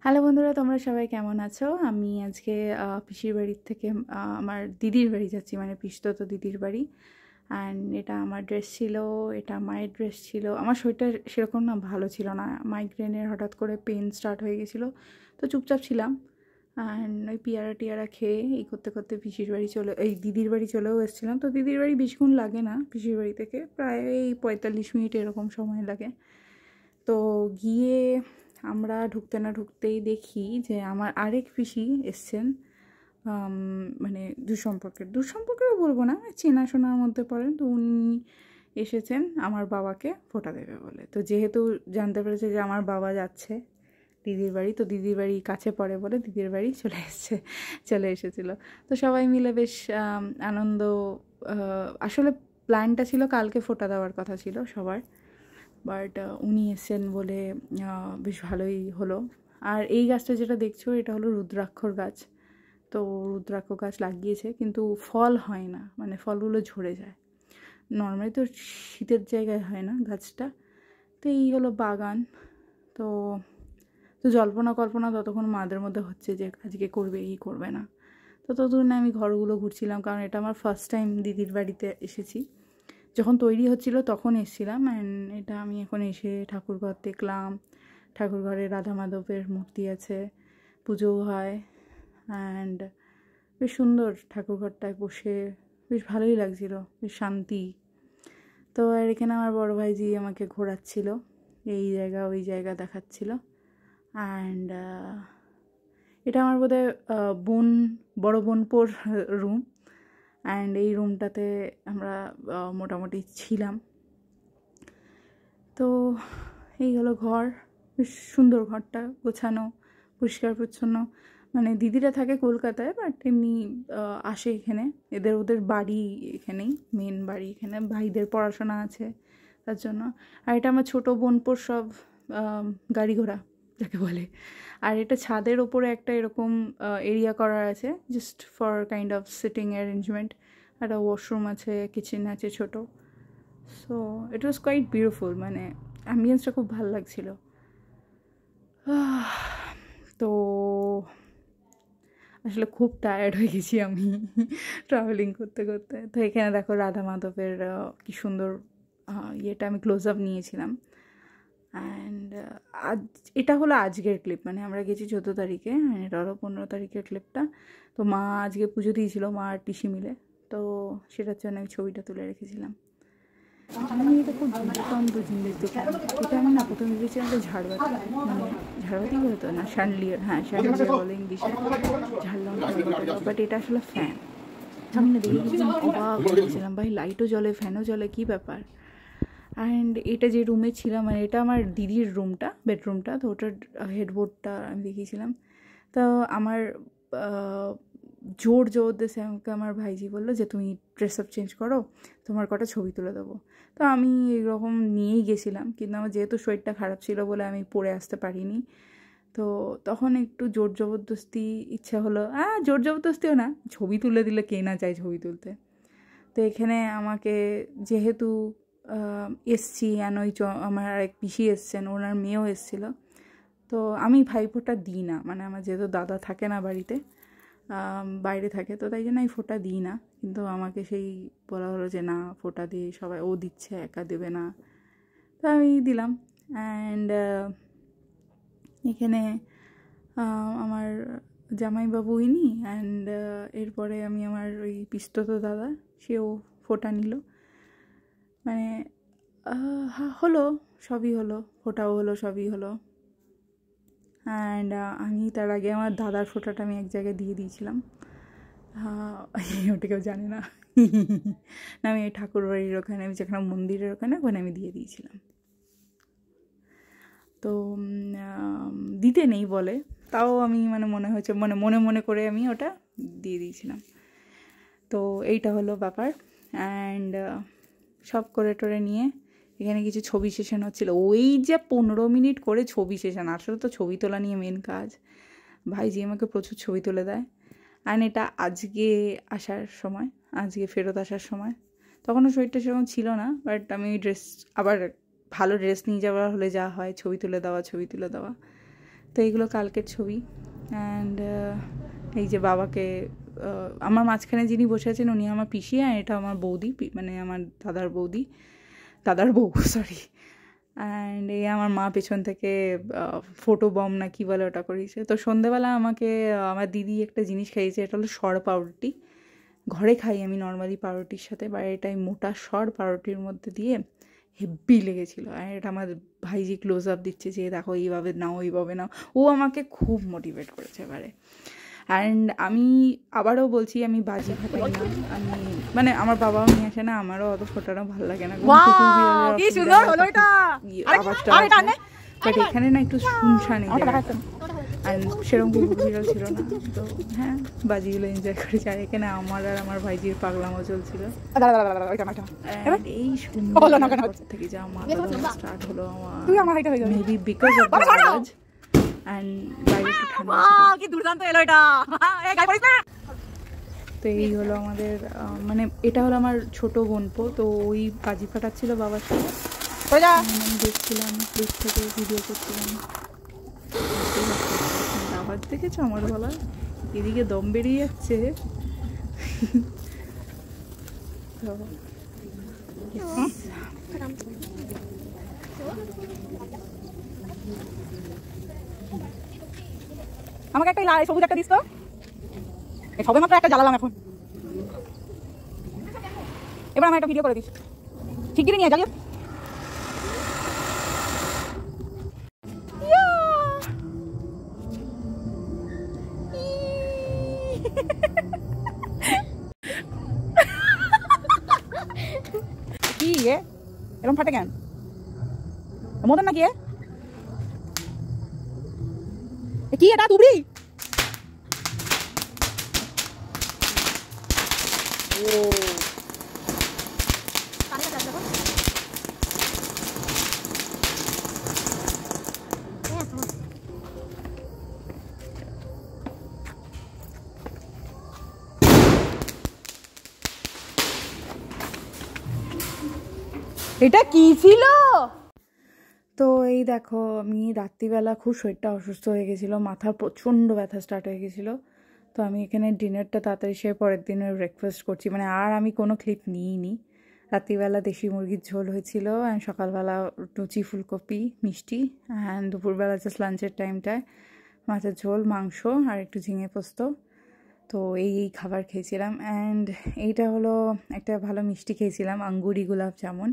Hello বন্ধুরা, তোমরা সবাই কেমন আছো? আমি আজকে পিসির বাড়ির থেকে আমার দিদির বাড়ি যাচ্ছি, মানে পিসতো দিদির বাড়ি। অ্যান্ড এটা আমার ড্রেস ছিল, এটা মায়ের ড্রেস ছিল। আমার শরীরটা সেরকম না ভালো ছিল না, মাইগ্রেনের হঠাৎ করে পেন স্টার্ট হয়ে গেছিলো, তো চুপচাপ ছিলাম। অ্যান্ড ওই পিয়ারা টিয়ারা খেয়ে এই করতে করতে পিসির বাড়ি এই দিদির বাড়ি চলেও এসেছিলাম। তো দিদির বাড়ি বেশিক্ষণ লাগে না, পিসির বাড়ি থেকে প্রায় 45 মিনিট এরকম সময় লাগে। তো গিয়ে আমরা ঢুকতে না ঢুকতেই দেখি যে আমার আরেক পিসি এসছেন, মানে দূরসম্পর্কেরও বলবো না, চেনাশোনার মধ্যে পড়েন। তো উনি এসেছেন আমার বাবাকে ফোঁটা দেবে বলে। তো যেহেতু জানতে পেরেছে যে আমার বাবা যাচ্ছে দিদির বাড়ি, তো দিদির বাড়ি কাছে পড়ে বলে দিদির বাড়ি চলে এসেছিলো। তো সবাই মিলে বেশ আনন্দ। আসলে প্ল্যানটা ছিল কালকে ফোঁটা দেওয়ার কথা ছিল সবার, বাট উনি এসেছেন বলে বেশ ভালোই হলো। আর এই গাছটা যেটা দেখছো, এটা হলো রুদ্রাক্ষর গাছ। তো রুদ্রাক্ষ গাছ লাগিয়েছে, কিন্তু ফল হয় না, মানে ফলগুলো ঝরে যায়। নর্মালি তো শীতের জায়গায় হয় না গাছটা। তো এই হলো বাগান। তো তো জল্পনা কল্পনা ততক্ষণ মাদের মধ্যে হচ্ছে যে আজকে করবে এই করবে না। তো ততক্ষণ আমি ঘরগুলো ঘুরছিলাম, কারণ এটা আমার ফার্স্ট টাইম দিদির বাড়িতে এসেছি। যখন তৈরি হচ্ছিল তখন এসেছিলাম, অ্যান্ড এটা আমি এখন এসে ঠাকুরঘর দেখলাম। ঠাকুরঘরে রাধা মাধবের মূর্তি আছে, পুজোও হয়, অ্যান্ড বেশ সুন্দর। ঠাকুরঘরটায় বসে বেশ ভালোই লাগছিল, বেশ শান্তি। তো আর এখানে আমার বড় ভাইজি আমাকে ঘোরাচ্ছিল, এই জায়গা ওই জায়গা দেখাচ্ছিল। অ্যান্ড এটা আমার বোধহয় বড় বোনপোর রুম। অ্যান্ড এই রুমটাতে আমরা মোটামুটি ছিলাম। তো এই হলো ঘর, বেশ সুন্দর ঘরটা, গোছানো, পরিষ্কার পরিচ্ছন্ন। মানে দিদিরা থাকে কলকাতায়, বাট এমনি আসে এখানে, ওদের বাড়ি এখানেই, মেন বাড়ি এখানে। ভাইদের পড়াশোনা আছে তার জন্য। আর এটা আমার ছোটো বোনপোর সব গাড়ি ঘোড়া যাকে বলে। আর এটা ছাদের ওপরে একটা এরকম এরিয়া করা আছে, just for kind of sitting arrangement. একটা ওয়াশরুম আছে, কিচেন আছে ছোটো। So it was quite beautiful, মানে অ্যাম্বিয়েন্সটা খুব ভালো লাগছিল। তো আসলে খুব টায়ার্ড হয়ে গেছি আমি ট্রাভেলিং করতে করতে। তো এখানে দেখো রাধা মাধবের কী সুন্দর ইয়েটা আমি ক্লোজ আপ নিয়েছিলাম। অ্যান্ড এটা হলো আজকের ক্লিপ, মানে আমরা গেছি 14 তারিখে, এটা হলো 15 তারিখের ক্লিপটা। তো মা আজকে পুজো দিয়েছিল, মা আর পিসি মিলে, তো সেটার জন্য আমি ছবিটা তুলে রেখেছিলাম। আমি এটা খুব দুর্দান্ত জিনিস দেখলাম। এটা আমি না প্রথমে ভেবেছিলাম যে ঝাড়বাতি, মানে ঝাড়বাতি বলতো না, শ্যান্ডলিয়ার, হ্যাঁ শ্যান্ডলিয়ার বলে ইংলিশে, ঝাড়লাম, বাট এটা আসলে ফ্যান। সামনে দেখে গেছিলাম, অবাক হয়েছিলাম, ভাই লাইটও জ্বলে, ফ্যানও জ্বলে, কী ব্যাপার। অ্যান্ড এটা যে রুমে ছিলাম, মানে এটা আমার দিদির রুমটা, বেডরুমটা, তো ওটার হেডবোর্ডটা আমি দেখিয়েছিলাম। তো আমার জোর জবরদস্তি আমাকে আমার ভাইজি বললো যে তুমি ড্রেস আপ চেঞ্জ করো, তোমার কটা ছবি তুলে দেবো। তো আমি এরকম নিয়েই গেছিলাম, কিন্তু আমার যেহেতু শরীরটা খারাপ ছিল বলে আমি পরে আসতে পারিনি। তো তখন একটু জোর জবরদস্তি ইচ্ছা হলো, জোর জবরদস্তিও না, ছবি তুলে দিলে কে না চায় ছবি তুলতে। তো এখানে আমাকে যেহেতু এসছি, আর ওই আমার এক পিসি এসছেন, ওনার মেয়েও এসেছিলো। তো আমি ভাইফোঁটা দিই না, মানে আমার যেহেতু দাদা থাকে না বাড়িতে, বাইরে থাকে, তো তাই জন্য আমি ফোঁটা দিই না। কিন্তু আমাকে সেই বলা হলো যে না ফোঁটা দিয়ে সবাই, ও দিচ্ছে একা দেবে না, তো আমি দিলাম। অ্যান্ড এখানে আমার জামাইবাবু ইনি, অ্যান্ড এরপরে আমি আমার ওই পিস্তত দাদা, সেও ফোঁটা নিল। মানে হলো, সবই হলো, ফোঁটাও হলো, সবই হলো। অ্যান্ড আমি তার আগে আমার দাদার ফোঁটাটা আমি এক জায়গায় দিয়ে দিয়েছিলাম, ওটা কেউ জানে না। না, আমি ঠাকুর বাড়ির ওখানে, আমি যেখানে মন্দিরের ওখানে আমি দিয়ে দিয়েছিলাম। তো দিতে নেই বলে, তাও আমি মানে মনে হয়েছে, মানে মনে মনে করে আমি ওটা দিয়ে দিয়েছিলাম। তো এইটা হলো ব্যাপার। অ্যান্ড সব করে টোরে নিয়ে এখানে কিছু ছবি সেশন হচ্ছিলো, ওই যে 15 মিনিট করে ছবি সেশন। আসলে তো ছবি তোলা নিয়ে মেন কাজ, ভাইজি আমাকে প্রচুর ছবি তুলে দেয়। অ্যান্ড এটা আজকে আসার সময়, আজকে ফেরত আসার সময়, তখনও শরীরটা সেরকম ছিল না, বাট আমি ড্রেস, আবার ভালো ড্রেস নিয়ে যাওয়া হলে যা হয়, ছবি তুলে দেওয়া। তো এইগুলো কালকের ছবি। অ্যান্ড এই যে বাবাকে, আমার মাঝখানে যিনি বসে আছেন উনি আমার পিসি, আর এটা আমার বৌদি, মানে আমার দাদার বউ সরি। অ্যান্ড এই আমার মা পেছন থেকে ফোটো বম না কী বলে ওটা করিয়েছে। তো সন্ধেবেলা আমাকে আমার দিদি একটা জিনিস খাইয়েছে, এটা হলো সর পাউরুটি। ঘরে খাই আমি নর্মালি পাউরুটির সাথে, বা এটাই মোটা সর পাউরুটির মধ্যে দিয়ে হেব্বি লেগেছিলো। আর এটা আমার ভাইজি ক্লোজ আপ দিচ্ছে যে দেখো এইভাবে নাও ওইভাবে নাও, ও আমাকে খুব মোটিভেট করেছে এবারে। অ্যান্ড আমি আবারও বলছি, আমি বাজি ফাটাই না, আমি মানে আমার বাবাও নিয়ে আসে না, আমারও অত ফোটানো ভালো লাগে না, আওয়াজটা। বাট এখানে না একটু শুনশান আর সেরকম কুকুর বিড়াল ছিল না, তো হ্যাঁ বাজিগুলো এনজয় করেছি। আর এখানে আমার আর আমার ভাইজির পাগলামও চলছিল। এই থেকে যা মাথা স্টার্ট হলো আমার, মেবি বিকজ অফ দ্য আওয়াজ অ্যান্ড বাইরে একটু ঠান্ডা ছিল। তো এই হলো আমাদের মানে এটা হলো আমার ছোট বোনপো, তো ওই বাজি ফাটাচ্ছিল বাবার সাথে, আমি দেখছিলাম দূর থেকে ভিডিও করছিলাম। আওয়াজ দেখেছো আমার গলা, এদিকে দম বেরিয়ে যাচ্ছে। তো আমাকে একটা সবুজ একটা দিস তো, সবে মাত্র একটা জ্বালালাম এখন, এবার আমার একটা ভিডিও করে দিস, শিগগিরই নিয়ে জ্বালিয়ে। কি এরকম ফাটে কেন, মদন নাকি কি এটা তুবড়ি? এটা কি ছিল? তো এই দেখো, আমি রাত্রিবেলা খুব শরীরটা অসুস্থ হয়ে গেছিলো, মাথার প্রচণ্ড ব্যথা স্টার্ট হয়ে গেছিলো। তো আমি এখানে ডিনারটা তাড়াতাড়ি সে পরের দিনের ব্রেকফাস্ট করছি, মানে আর আমি কোনো ক্লিপ নিইনি। রাত্রিবেলা দেশি মুরগির ঝোল হয়েছিল, অ্যান্ড সকালবেলা লুচি ফুলকপি মিষ্টি, অ্যান্ড দুপুরবেলা জাস্ট লাঞ্চের টাইমটায় মাছের ঝোল, মাংস আর একটু ঝিঙে পোস্ত। তো এই খাবার খেয়েছিলাম। অ্যান্ড এইটা হলো একটা ভালো মিষ্টি খেয়েছিলাম, আঙ্গুরি গোলাপ জামুন,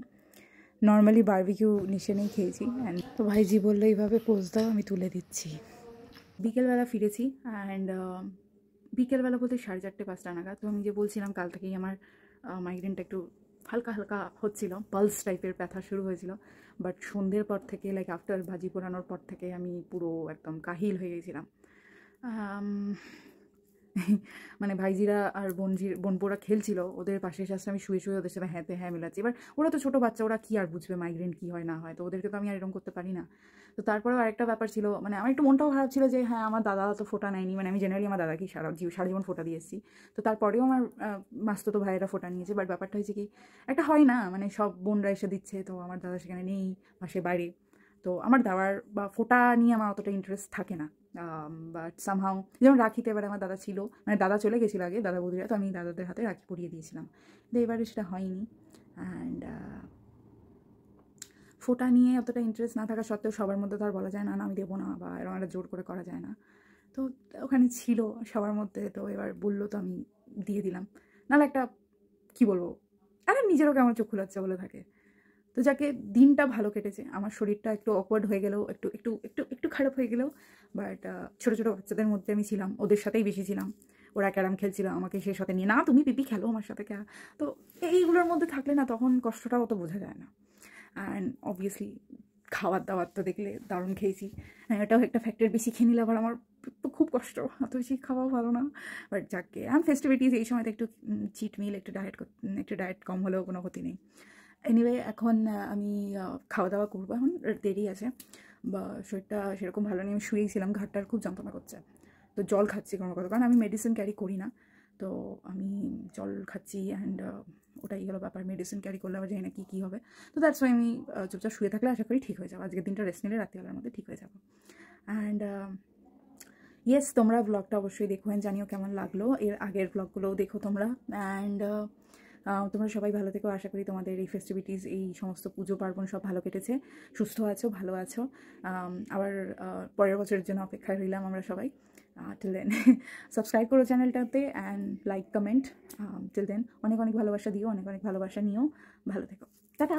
নর্মালি বারবিকিউ নিশানেই খেয়েছি। অ্যান্ড তো ভাইজি বললো এইভাবে পোজ দাও, আমি তুলে দিচ্ছি। বিকেলবেলা ফিরেছি, অ্যান্ড বিকেলবেলা বলতে 4:30-5টা নাগাদ। তো আমি যে বলছিলাম কাল থেকেই আমার মাইগ্রেনটা একটু হালকা হালকা হচ্ছিল, পালস টাইপের ব্যথা শুরু হয়েছিল। বাট সন্ধ্যের পর থেকে, লাইক আফটার ভাজি পোড়ানোর পর থেকে আমি পুরো একদম কাহিল হয়ে গেছিলাম। মানে ভাইজিরা আর বোনপোরা খেলছিল, ওদের পাশে এসে আমি শুয়ে শুয়ে ওদের সাথে হ্যাঁ মিলাচ্ছি। এবার ওরা তো ছোটো বাচ্চা, ওরা কী আর বুঝবে মাইগ্রেন কী হয় না হয়, তো ওদেরকে তো আমি আর এরকম করতে পারি না। তো তারপরেও আরেকটা ব্যাপার ছিল, মানে আমার একটু মনটাও খারাপ ছিল যে হ্যাঁ আমার দাদা তো ফোটা নেয়নি, মানে আমি জেনারেলি আমার দাদাকেই সারা জীবন ফোটা দিয়ে এসেছি। তো তারপরেও আমার মাস্তুতো ভাইয়েরা ফোটা নিয়েছে। বাট ব্যাপারটা হয়েছে কি, একটা হয় না, মানে সব বোনরা এসে দিচ্ছে, তো আমার দাদা সেখানে নেই, পাশে বাইরে। তো আমার দেওয়ার বা ফোটা নিয়ে আমার অতটা ইন্টারেস্ট থাকে না। বাট সামহাউ যেমন রাখিতে এবারে আমার দাদা ছিল, মানে দাদা চলে গেছিলো আগে, দাদা বৌদিরা, তো আমি দাদাদের হাতে রাখি পরিয়ে দিয়েছিলাম। তো এবারে সেটা হয়নি। অ্যান্ড ফোটা নিয়ে অতটা ইন্টারেস্ট না থাকা সত্ত্বেও সবার মধ্যে তো আর বলা যায় না না আমি দেবো না, বা এরকম একটা জোর করে করা যায় না। তো ওখানে ছিল সবার মধ্যে, তো এবার বললো তো আমি দিয়ে দিলাম। নাহলে একটা কী বলবো, আর নিজেরও কেমন চোখ খোলাচ্ছে বলে থাকে। তো যাকে দিনটা ভালো কেটেছে, আমার শরীরটা একটু অকওয়ার্ড হয়ে গেলেও, একটু একটু একটু একটু খারাপ হয়ে গেলেও, বাট ছোটো ছোটো বাচ্চাদের মধ্যে আমি ছিলাম, ওদের সাথেই বেশি ছিলাম। ওরা ক্যারাম খেলছিল, আমাকে সেই সাথে নিয়ে, না তুমি পিপি খেলো আমার সাথে তো এইগুলোর মধ্যে থাকলে না তখন কষ্টটাও তো বোঝা যায় না। অ্যান্ড অবভিয়াসলি খাবার দাবার তো দেখলে দারুণ খেয়েছি, এটাও একটা ফ্যাক্টর, বেশি খেয়ে নিলে আবার আমার খুব কষ্ট, অত বেশি খাওয়াও ভালো না। বাট যাকে ফেস্টিভিটিস এই সময়তে একটু চিট মিল, একটু ডায়েট কম হলেও কোনো ক্ষতি নেই। এনিওয়ে এখন আমি খাওয়া দাওয়া করবো, এখন দেরি আছে, বা শরীরটা সেরকম ভালো নেই, আমি শুয়েছিলাম, ঘাটটার খুব যন্ত্রণা করছে। তো জল খাচ্ছি কোনো কথা, কারণ আমি মেডিসিন ক্যারি করি না, তো আমি জল খাচ্ছি। অ্যান্ড ওটাই হলো ব্যাপার, মেডিসিন ক্যারি করলে আবার জানি না কী হবে। তো দ্যাটস ওয়াই আমি চুপচাপ শুয়ে থাকলে আশা করি ঠিক হয়ে যাবো, আজকের দিনটা রেস্ট নিলে রাত্রিবেলার মধ্যে ঠিক হয়ে যাবো। অ্যান্ড ইয়েস, তোমরা ব্লগটা অবশ্যই দেখো, জানিও কেমন লাগলো, এর আগের ব্লগগুলোও দেখো তোমরা। অ্যান্ড তোমরা সবাই ভালো থেকো, আশা করি তোমাদের এই ফেস্টিভিটিস, এই সমস্ত পুজো পার্বণ সব ভালো কেটেছে, সুস্থ আছো, ভালো আছো। আবার পরের বছরের জন্য অপেক্ষায় রইলাম আমরা সবাই। টিল দেন সাবস্ক্রাইব করো চ্যানেলটাতে and like comment. Till then অনেক অনেক ভালোবাসা দিও, অনেক অনেক ভালোবাসা নিও, ভালো থেকো, টাটা।